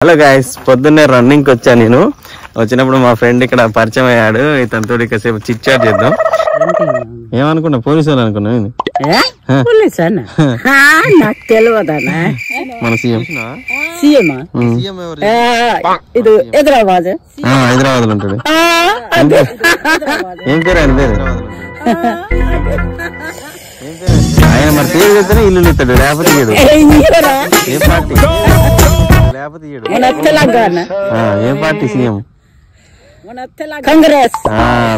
Hello guys, పొద్దున్నే running కి వచ్చా. నేను వచ్చినప్పుడు మా ఫ్రెండ్ ఇక్కడ పరిచయం అయ్యాడు. ఇతనితో కాసేపు చిట్ చాట్ చేద్దాం. ఏమనుకున్నా, పోలీసు వాళ్ళు అనుకున్నా. నాకు తెలియదన్నా. మన సీఎం ఇది హైదరాబాద్ హైదరాబాద్ లో ఉంటాడు. ఏం పేరు ఆయన పేరు? ఆయన మరి పేరు చెప్తేనే ఇల్లు ఇస్తాడు, లేకపోతే ఏ పార్టీ? తెలంగాణ ఏ పార్టీ సీఎం? కాంగ్రెస్.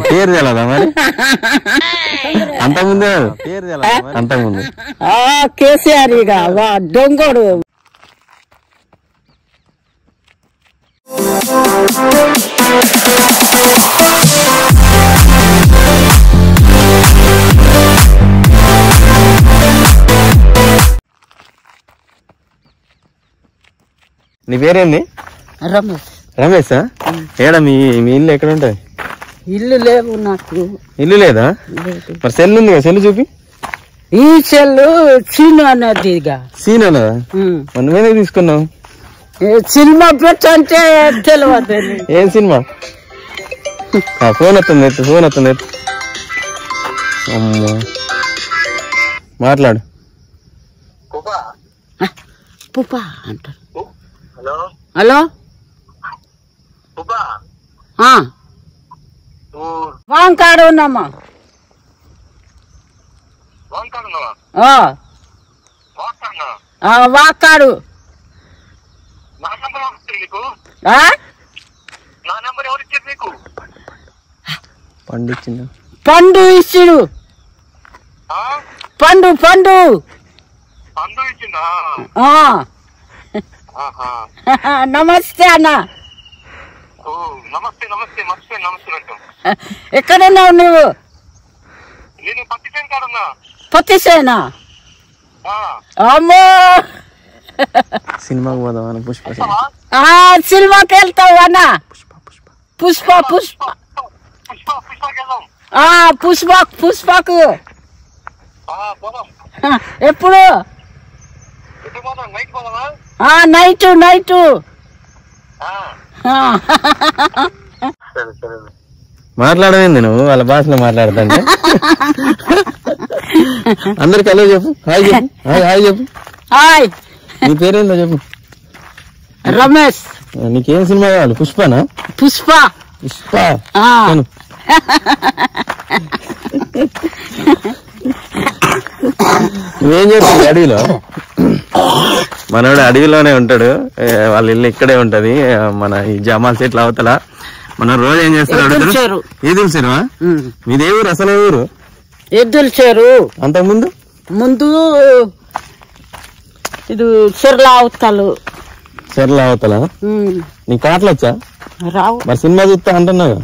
పేరు తెలదా మరి? అంతకుముందే పేరు తెలదా? అంతకుముందు కేసీఆర్ ఇక దొంగోడు. నీ పేరేంది? రమేష్. రమేషా? ఏడా మీ ఇల్లు ఎక్కడ ఉంటది? ఇల్లు లేవు నాకు. ఇల్లు లేదా? మరి సెల్ ఉంది కదా, సెల్ చూపి. ఈ సెల్లు సీను అన్నది. సీన్ అన్నదా? నువ్వేందుకు తీసుకున్నావు? సినిమా పెట్టంటే తెలియదు. ఏం సినిమా? ఫోన్ వస్తుంది, ఫోన్ వస్తుంది. అమ్మా, మాట్లాడు. పుప్పా అంటారు. హలో, వాంకాడు ఉన్నామా? వాకాడు పండించిందా? పండు ఇచ్చిడు. పండు పండు నమస్తే అన్న. నమస్తే నమస్తే నమస్తే నమస్తే. ఎక్కడున్నావు నువ్వు? నేను పత్తిసేన కాడున్నా. పత్తిసేనా? అమ్మో, సినిమాకి పోదామని. పుష్ప సినిమాకి వెళ్తావు అన్న? పుష్ప పుష్ప పుష్పకు ఎప్పుడు? Night night. మాట్లాడవేంది నువ్వు? వాళ్ళ భాషలో మాట్లాడుతుంటే అందరికి హలో చెప్పు, హాయ్ చెప్పు, హాయ్ చెప్పు. హాయ్. నీ పేరేందో చెప్పు. రమేష్. నీకేం సినిమా కావాలి? పుష్పనా? పుష్ప. పుష్ప. నువ్వేం చేస్తావు అడవిలో? మనోడు అడవిలోనే ఉంటాడు. వాళ్ళ ఇల్లు ఇక్కడే ఉంటది, మన ఈ జమాల్ చెట్ల అవతల. మనం రోజు ఏం చేస్తాడు? ఈదుల చెరువా? మీదే ఊరు? అసలు ఊరు ఎద్దుల చెరు. అంతకు ముందు ముందు ఇది చెర్ల అవతలు. చెర్ల అవతల. నీ పాటలు వచ్చా? రావు. మరి సినిమా చూస్తా అంటున్నావు.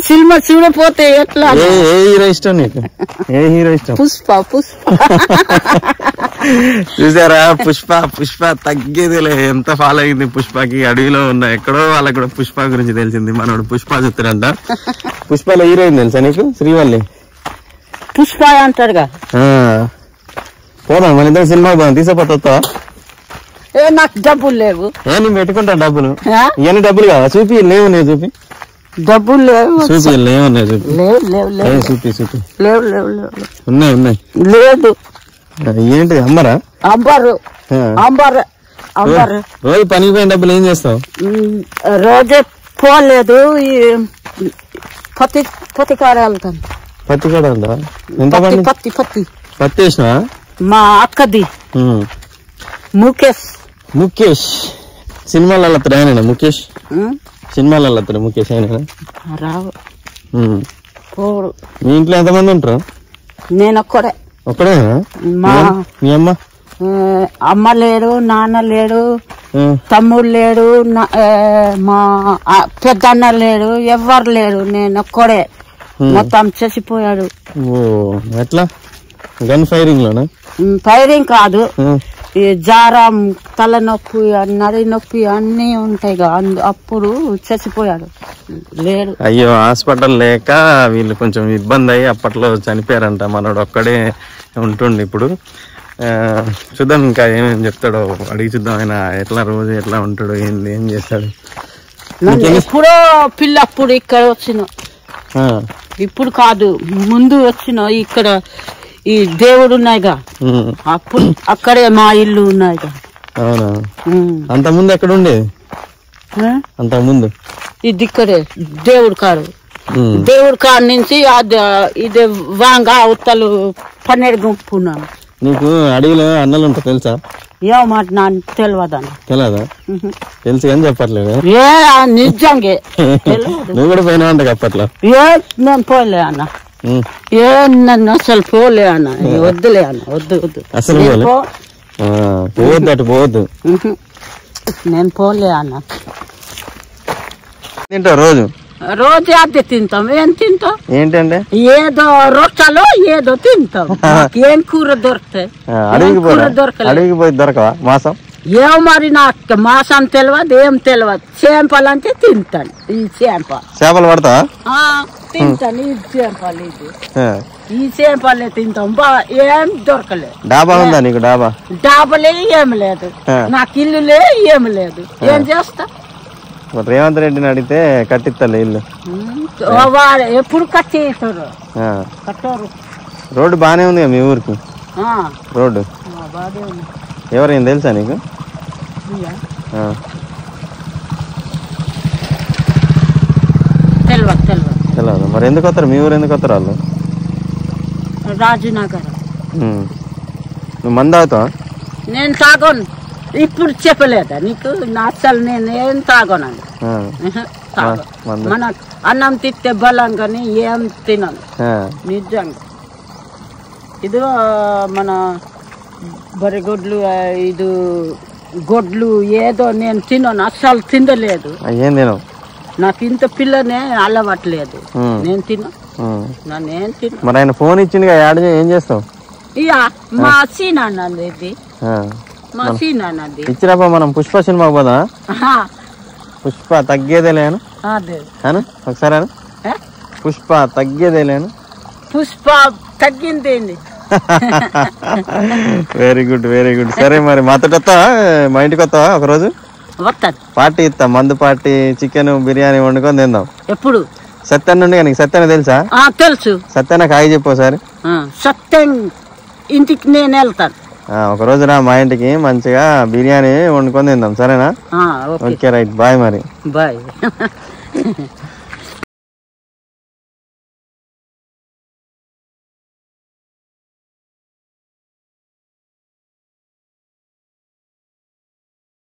సినిమా చూడపోతే ఎట్లా? ఏ హీరో ఇష్టం నీకు? ఏ హీరో ఇష్టం? పుష్ప. పుష్ప చూసారా? పుష్ప పుష్ప తగ్గేదిలే. ఎంత ఫాలో అయింది పుష్పకి. అడవిలో ఉన్న ఎక్కడో వాళ్ళకి కూడా పుష్ప గురించి తెలిసింది. మనోడు పుష్ప చూస్తాడంట. పుష్పలో హీరోయిన్ తెలుసా నీకు? శ్రీవల్లి. పుష్ప అంటారుగా. పోదాం మన ఇద్దరు సినిమా పోదాం. తీసేపోతావా? నాకు డబ్బులు లేవు. నేను పెట్టుకుంటా డబ్బులు. ఇవన్నీ డబ్బులు కావా? చూపి. లేవు నేను చూపి. డబ్బులు లేవు. చూపి. లేవున్నాయి చూపి. లేవు లేవు లేవు. చూపి చూపి. లేవు లేవు లేవు. ఉన్నాయి ఉన్నాయి. లేదు. ఏంటి అమ్మరా? అంబరు అంబరు అంబరు. రోజు పనికి పోయిన డబ్బులు ఏం చేస్తావు? రోజే పోలేదు. ఈ పత్తి పత్తి కాడ వెళ్తాను. పత్తి కాడ వెళ్తా? ఎంత పత్తి? పత్తి పత్తి పత్తి వేసినా? మా అక్కది ముఖేష్. ముఖేష్ సినిమాలలో అతడు ఆయన? ముఖేష్ సినిమాలలో అతడు ముఖేష్ ఆయన రావు. పోడు. మీ ఇంట్లో ఎంతమంది ఉంటారు? నేను ఒక్కడే. ఒక్కడేనా? మీ అమ్మ? అమ్మ లేడు, నాన్న లేడు, తమ్ముడు లేడు, మా పెద్దన్న లేడు, ఎవ్వరు లేడు. నేను ఒక్కడే. మొత్తం చచ్చిపోయాడు. ఓ, ఎట్లా? గన్ ఫైరింగ్ లోనా? ఫైరింగ్ కాదు, ఈ జారం, తలనొప్పి, నడి నొప్పి అన్ని ఉంటాయి. అప్పుడు చచ్చిపోయాడు. లేడు. అయ్యో, హాస్పిటల్ లేక వీళ్ళు కొంచెం ఇబ్బంది అయ్యి అప్పట్లో చనిపోయారంట. మనోడు ఒక్కడే ఉంటుండే. ఇప్పుడు చూద్దాం ఇంకా ఏమేమి చెప్తాడో అడిగి చూద్దాం. ఆయన ఎట్లా రోజు ఎట్లా ఉంటాడు, ఏంది ఏం చేస్తాడు. ఎప్పుడో పిల్లప్పుడు ఇక్కడ వచ్చిన, ఇప్పుడు కాదు ముందు వచ్చిన. ఇక్కడ ఈ దేవుడు ఉన్నాయిగా, అప్పుడు అక్కడే మా ఇల్లు ఉన్నాయిగా. అవునా? అంత ముందు ఎక్కడ ఉండేది? అంత ముందు ఇది ఇక్కడే దేవుడు కారు. దేవుడి కాడు నుంచి ఇది వాంగ అవతలు పన్నెడు గుంపున్నాను. నీకు అడవిలో అన్నలు ఉంటా తెలుసా? ఏ మాట నాకు తెలియదన్న. తెలియదా? తెలుసు కానీ చెప్పట్లేదు. ఏ నిజంగా నువ్వు కూడా పోయినా అంట అప్పట్లో. ఏ నేను పోలే అన్న, ఏ నన్ను అసలు పోలే అన్న. వద్దులే అన్న, వద్దు వద్దు అసలు పోవద్దు, అటు పోవద్దు. నేను పోలే అన్న. తింటావు రోజు? రోజు అదే తింటాం. ఏం తింటాం? ఏంటంటే ఏదో రొట్టెలో ఏదో తింటాం. ఏం కూర దొరుకుతాయి? అడవికి పోయి దొరకవా మాసం? ఏం మరి నాకు మాసం తెలియదు, ఏం తెలియదు. చేపలు అంటే తింటాను. ఈ చేపలు పడతావా? తింటాను. ఈ చేపలు ఈ చేపలే తింటాం. ఏం దొరకలేదు. డాబా ఉందా నీకు? డాబాలే ఏం లేదు, నాకు ఇల్లులే ఏం లేదు. ఏం చేస్తా? రేవంత్ రెడ్డిని అడిగితే కట్టిస్తాలే ఇల్లు. ఎప్పుడు కట్టేస్తారు? కట్టారు. రోడ్డు బానే ఉంది మీ ఊరికి? రోడ్డు ఎవరైనా తెలుసా నీకు? తెలియదు. మరి ఎందుకు వస్తారు మీ ఊరు? ఎందుకు వస్తారు వాళ్ళు? రాజనగర్. నువ్వు మందు తాగుతావా? నేను తాగను. ఇప్పుడు చెప్పలేదా నీకు? అసలు నేను ఏం తాగోనండి. మన అన్నం తిట్టే బలం కానీ ఏం తినను నిజంగా. ఇది మన బరిగొడ్లు, ఇది గొడ్లు ఏదో నేను తినను, అస్సలు తినలేదు. ఏం తినవు? నాకు ఇంత పిల్లనే అలవాట్లేదు. నేను నేనేం తిన. మరి ఆయన ఫోన్ ఇచ్చింది ఏం చేస్తావు? ఇక మా సీనా అన్నది, ఇది మా సీనా అన్నది ఇచ్చినప్పుడు మనం పుష్ప సినిమాకి పోదా? పుష్ప తగ్గేదేలేను ఒకసారి. పుష్ప తగ్గేదేలేను. పుష్ప తగ్గింది. Very good, very good. సరే మరి మాతో వస్తావా? మా ఇంటికి వస్తావా ఒకరోజు? పార్టీ ఇస్తా, మందు పార్టీ, చికెన్ బిర్యానీ వండుకొని తిందాం. ఎప్పుడు? సత్యన్న ఉండి. నీకు సత్యన్న తెలుసా? తెలుసు. సత్యన్న కాయ చెప్పు ఒకసారి. సత్యం ఇంటికి నేను వెళ్తాను. ఒకరోజు రా మా ఇంటికి, మంచిగా బిర్యానీ వండుకొని తిందాం. సరేనా? Okay right. బాయ్. మరి బాయ్.